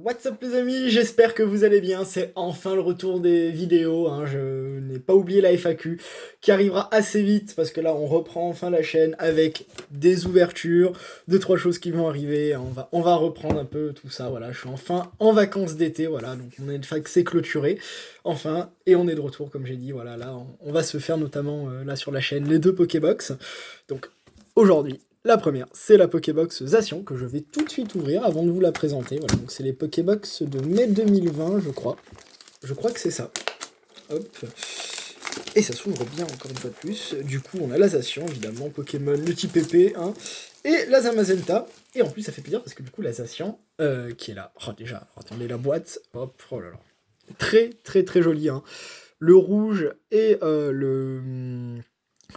What's up les amis, j'espère que vous allez bien, c'est enfin le retour des vidéos, hein. Je n'ai pas oublié la FAQ qui arrivera assez vite parce que là on reprend enfin la chaîne avec des ouvertures, deux trois choses qui vont arriver, on va reprendre un peu tout ça, voilà, je suis enfin en vacances d'été, voilà, donc mon FAQ c'est clôturé, enfin, et on est de retour comme j'ai dit, voilà, là on va se faire notamment là sur la chaîne les deux Pokébox, donc aujourd'hui. La première, c'est la Pokébox Zacian, que je vais tout de suite ouvrir avant de vous la présenter. Voilà, donc c'est les Pokébox de mai 2020, je crois. Je crois que c'est ça. Hop. Et ça s'ouvre bien, encore une fois de plus. Du coup, on a la Zacian, évidemment, Pokémon, le type épée, hein, et la Zamazenta. Et en plus, ça fait plaisir parce que du coup, la Zacian, qui est là. Oh, déjà, alors, attendez la boîte. Hop, oh là là. Très, très, très joli, hein. Le rouge et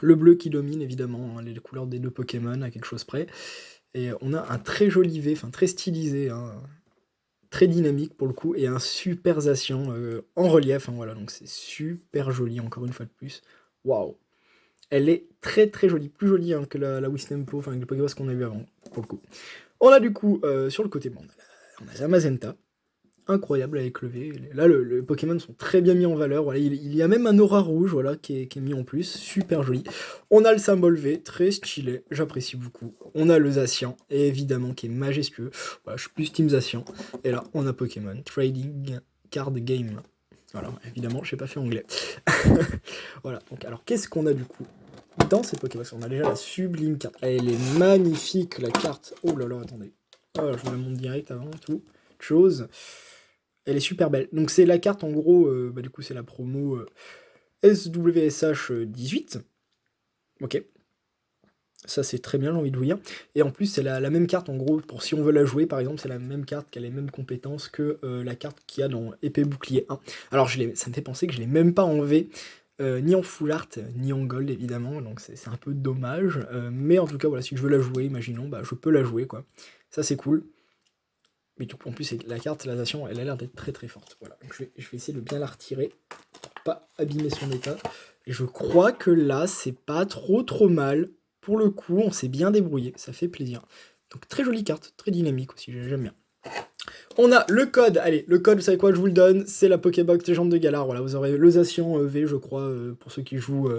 le bleu qui domine, évidemment, hein, les couleurs des deux Pokémon, à quelque chose près. Et on a un très joli V, enfin très stylisé, hein, très dynamique pour le coup, et un super Zacian en relief, hein, voilà, donc c'est super joli, encore une fois de plus. Waouh! Elle est très très jolie, plus jolie hein, que la Wistempo, enfin avec le Pokébox qu'on a vu avant, pour le coup. On a du coup, sur le côté, bon, on a Zamazenta, incroyable avec le V. Là, les Pokémon sont très bien mis en valeur. Voilà, il y a même un aura rouge voilà, qui est mis en plus. Super joli. On a le symbole V, très stylé. J'apprécie beaucoup. On a le Zacian, et évidemment, qui est majestueux. Voilà, je suis plus Team Zacian. Et là, on a Pokémon Trading Card Game. Voilà, évidemment, j'ai pas fait anglais. Voilà, donc alors, qu'est-ce qu'on a du coup dans ces Pokémon? On a déjà la sublime carte. Elle est magnifique, la carte. Oh là là, attendez. Oh, je vous la montre direct avant tout. Chose. Elle est super belle. Donc c'est la carte en gros, du coup c'est la promo SWSH 18. Ok. Ça c'est très bien, j'ai envie de vous dire. Et en plus c'est la même carte en gros, pour si on veut la jouer par exemple, c'est la même carte qui a les mêmes compétences que la carte qu'il y a dans Épée Bouclier 1. Alors ça me fait penser que je l'ai même pas en V, ni en full art, ni en gold évidemment, donc c'est un peu dommage. Mais en tout cas voilà, si je veux la jouer, imaginons, bah je peux la jouer quoi. Ça c'est cool. Mais du coup, en plus, la carte, la Zacian, elle a l'air d'être très très forte. Voilà, donc je vais essayer de bien la retirer pour pas abîmer son état. Et je crois que là, c'est pas trop mal. Pour le coup, on s'est bien débrouillé, ça fait plaisir. Donc très jolie carte, très dynamique aussi, j'aime bien. On a le code, allez, le code, vous savez quoi, je vous le donne, c'est la Pokébox Légende de Galar. Voilà, vous aurez le Zacian V, je crois, pour ceux qui jouent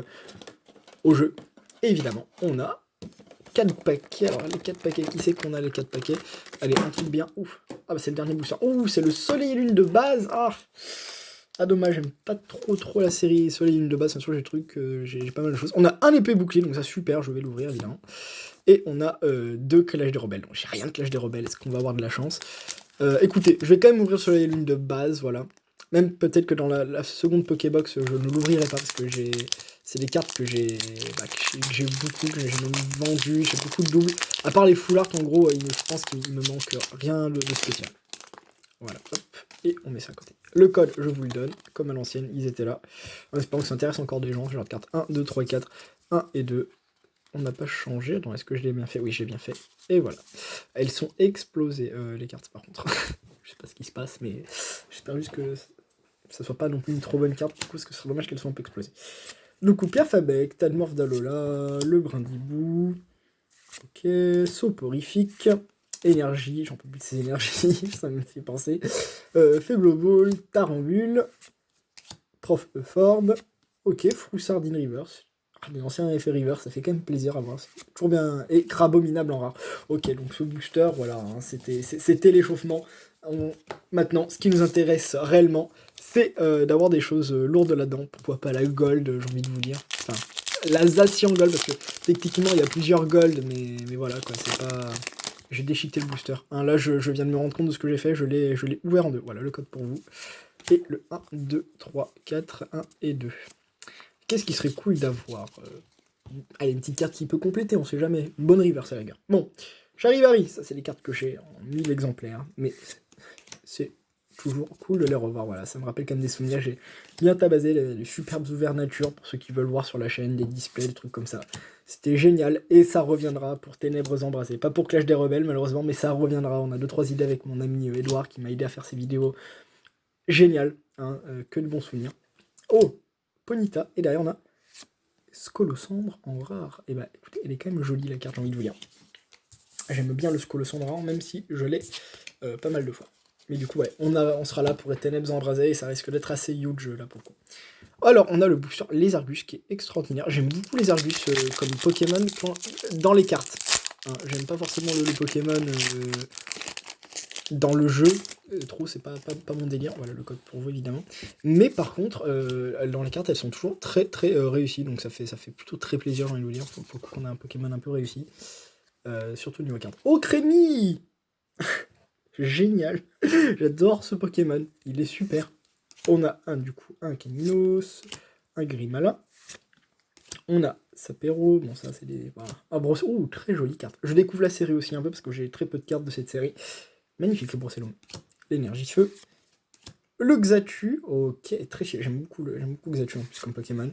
au jeu. Et évidemment, on a 4 paquets, alors les 4 paquets, qui c'est qu'on a les 4 paquets? Allez, un truc bien, ouf. Ah bah c'est le dernier booster. Ouh, c'est le Soleil et Lune de base. Ah dommage, j'aime pas trop la série Soleil et Lune de base, bien sûr j'ai des trucs, j'ai pas mal de choses. On a un épée bouclier, donc ça super, je vais l'ouvrir évidemment. Et on a 2 Clash des Rebelles, donc j'ai rien de Clash des Rebelles, est-ce qu'on va avoir de la chance? Écoutez, je vais quand même ouvrir Soleil et Lune de base, voilà. Même peut-être que dans la seconde Pokébox, je ne l'ouvrirai pas parce que c'est des cartes que j'ai beaucoup, que j'ai même vendues, j'ai beaucoup de doubles. À part les full art, en gros, je pense qu'il me manque rien de spécial. Voilà, hop, et on met ça à côté. Le code, je vous le donne, comme à l'ancienne, ils étaient là. En espérant que ça intéresse encore des gens, je leur carte 1, 2, 3, 4, 1 et 2. On n'a pas changé, attends, est-ce que je l'ai bien fait? Oui, j'ai bien fait. Et voilà. Elles sont explosées, les cartes, par contre. Je sais pas ce qui se passe, mais j'espère juste que ça soit pas non plus une trop bonne carte, du coup, parce que ce serait dommage qu'elles soient un peu explosées. Du coup, Pierre Fabec, Tadmorph d'Alola, le Brindibou, ok, Soporifique, Énergie, j'en peux plus de ces énergies, ça me fait penser, Faible Ball, Tarambule, Prof Euphorbe, ok, Froussardine Reverse, des anciens effets Reverse, ça fait quand même plaisir à voir, c'est toujours bien, et Crabominable en rare. Ok, donc ce booster, voilà, hein, c'était l'échauffement. Maintenant, ce qui nous intéresse réellement, c'est d'avoir des choses lourdes là-dedans. Pourquoi pas la gold, j'ai envie de vous dire. Enfin, la Zacian gold, parce que techniquement, il y a plusieurs gold, mais voilà, quoi, c'est pas... J'ai déchiqueté le booster. Hein, là, je viens de me rendre compte de ce que j'ai fait, je l'ai ouvert en deux. Voilà, le code pour vous. Et le 1, 2, 3, 4, 1 et 2. Qu'est-ce qui serait cool d'avoir allez, une petite carte qui peut compléter, on sait jamais. Une bonne reverse à la guerre. Bon, Charivari, ça c'est les cartes que j'ai en 1000 exemplaires, mais c'est toujours cool de les revoir, voilà, ça me rappelle quand même des souvenirs, j'ai bien tabassé les superbes ouvertures pour ceux qui veulent voir sur la chaîne, des displays, des trucs comme ça. C'était génial, et ça reviendra pour Ténèbres Embrassées. Pas pour Clash des Rebelles, malheureusement, mais ça reviendra. On a 2-3 idées avec mon ami Edouard qui m'a aidé à faire ces vidéos. Génial, hein, que de bons souvenirs. Oh, Ponyta, et derrière on a Scolosandre en rare. Et bah écoutez, elle est quand même jolie la carte, j'ai envie de vous dire. J'aime bien le Scolosandre en rare, même si je l'ai pas mal de fois. Mais du coup, ouais, on sera là pour les ténèbres embrasées et ça risque d'être assez huge là pour le coup. Alors, on a le booster Les Argus qui est extraordinaire. J'aime beaucoup les Argus comme Pokémon dans les cartes. Hein, j'aime pas forcément le Pokémon dans le jeu. Trop, c'est pas mon délire. Voilà le code pour vous évidemment. Mais par contre, dans les cartes, elles sont toujours très très réussies. Donc ça fait plutôt très plaisir, j'ai envie de vous dire, pour qu'on ait un Pokémon un peu réussi. Surtout niveau carte. Oh, Crémy Génial. J'adore ce Pokémon. Il est super. On a un Caminos, un Grimala. On a Sapero. Bon, ça, c'est des... Voilà. Un Brosse... Ouh, très jolie carte. Je découvre la série aussi un peu parce que j'ai très peu de cartes de cette série. Magnifique, le Brosselum. L'énergie feu. Le Xatu. Ok, très chiant. J'aime beaucoup Xatu en plus comme Pokémon.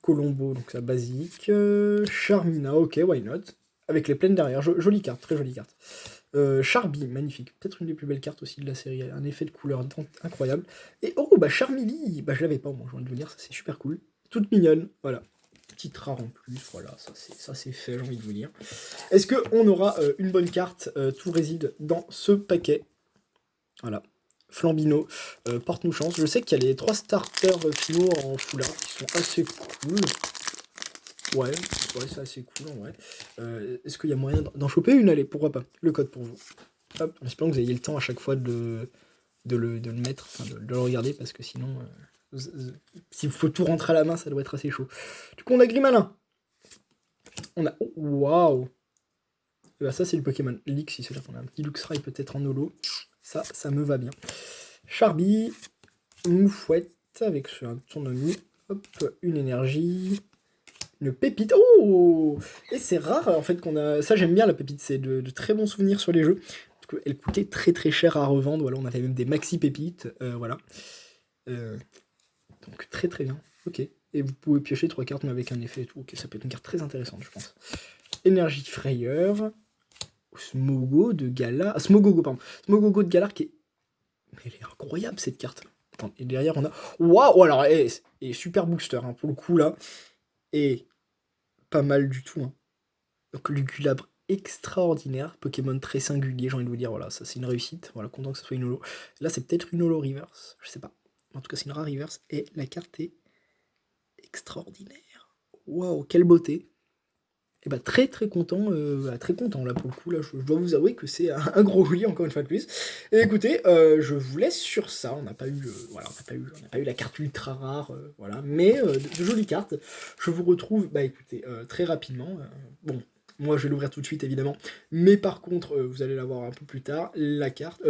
Colombo, donc ça basique. Charmina, ok, why not. Avec les plaines derrière. Jolie carte, très jolie carte. Charby, magnifique. Peut-être une des plus belles cartes aussi de la série. Un effet de couleur incroyable. Et oh, bah Charmeleon, bah je l'avais pas, moi, j'ai envie de vous dire, ça c'est super cool. Toute mignonne, voilà. Petite rare en plus, voilà, ça c'est fait, j'ai envie de vous dire. Est-ce qu'on aura une bonne carte tout réside dans ce paquet. Voilà. Flambino, porte-nous chance. Je sais qu'il y a les 3 starters finaux en full art qui sont assez cool. Ouais, c'est assez cool en vrai. Est-ce qu'il y a moyen d'en choper une? Allez, pourquoi pas. Le code pour vous. Hop, en espérant que vous ayez le temps à chaque fois de le mettre, enfin de le regarder, parce que sinon, s'il faut tout rentrer à la main, ça doit être assez chaud. Du coup, on a Grimalin. On a... Oh, waouh. Bah, ça, c'est le Pokémon Lix, c'est là qu'on a un petit Luxray peut-être en holo. Ça me va bien. Charby, Moufouette, avec son ami. Hop, une énergie... Une pépite. Oh. Et c'est rare en fait qu'on a... Ça j'aime bien la pépite, c'est de très bons souvenirs sur les jeux. Parce qu'elle coûtait très très cher à revendre. Voilà, on avait même des maxi pépites. Voilà. Donc très très bien. Ok. Et vous pouvez piocher 3 cartes mais avec un effet et tout. Ok, ça peut être une carte très intéressante je pense. Énergie frayeur. Smogo de Galar. Ah, Smogogo, pardon. Smogogo de Galar qui est... Mais elle est incroyable cette carte. Attends, et derrière on a... Waouh. Alors, et super booster hein, pour le coup là. Et... pas mal du tout. Hein. Donc Lugulabre extraordinaire, Pokémon très singulier, j'ai envie de vous dire, voilà, ça c'est une réussite, voilà, content que ce soit une holo. Là c'est peut-être une holo reverse, je sais pas. En tout cas c'est une rare reverse, et la carte est extraordinaire. Waouh, quelle beauté. Et bah très très content là pour le coup, là je dois vous avouer que c'est un gros oui encore une fois de plus. Et écoutez, je vous laisse sur ça, on n'a pas eu la carte ultra rare, voilà, mais de jolies cartes. Je vous retrouve, bah écoutez, très rapidement, bon, moi je vais l'ouvrir tout de suite évidemment, mais par contre vous allez la voir un peu plus tard, la carte,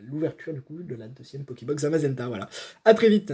l'ouverture du coup de la 2e Pokébox Amazenta, voilà. À très vite.